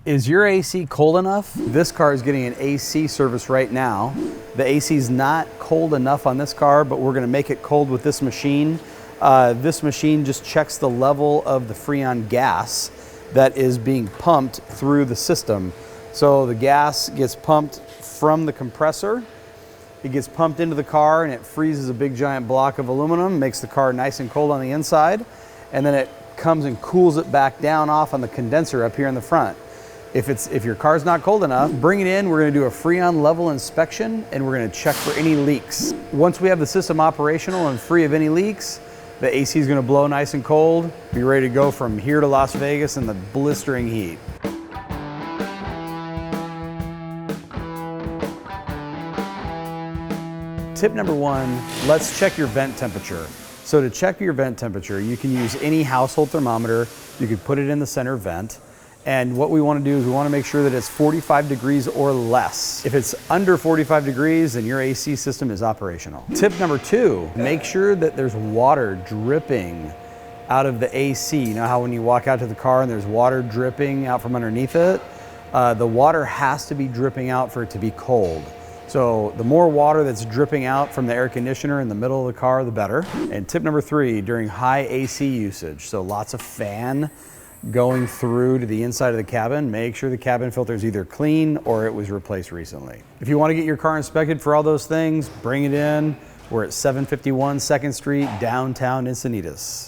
Is your AC cold enough? This car is getting an AC service right now. The AC is not cold enough on this car, but we're gonna make it cold with this machine. This machine just checks the level of the Freon gas that is being pumped through the system. So the gas gets pumped from the compressor, it gets pumped into the car and it freezes a big giant block of aluminum, makes the car nice and cold on the inside, and then it comes and cools it back down off on the condenser up here in the front. If your car's not cold enough, bring it in, we're gonna do a Freon level inspection and we're gonna check for any leaks. Once we have the system operational and free of any leaks, the AC is gonna blow nice and cold, be ready to go from here to Las Vegas in the blistering heat. Tip number one, let's check your vent temperature. So to check your vent temperature, you can use any household thermometer. You could put it in the center vent. And what we want to do is we want to make sure that it's 45 degrees or less. If it's under 45 degrees, then your AC system is operational. Tip number two, make sure that there's water dripping out of the AC. You know how when you walk out to the car and there's water dripping out from underneath it? The water has to be dripping out for it to be cold. So the more water that's dripping out from the air conditioner in the middle of the car, the better. And tip number three, during high AC usage, so lots of fan going through to the inside of the cabin, make sure the cabin filter is either clean or it was replaced recently. If you want to get your car inspected for all those things, bring it in. We're at 751 2nd Street, downtown Encinitas.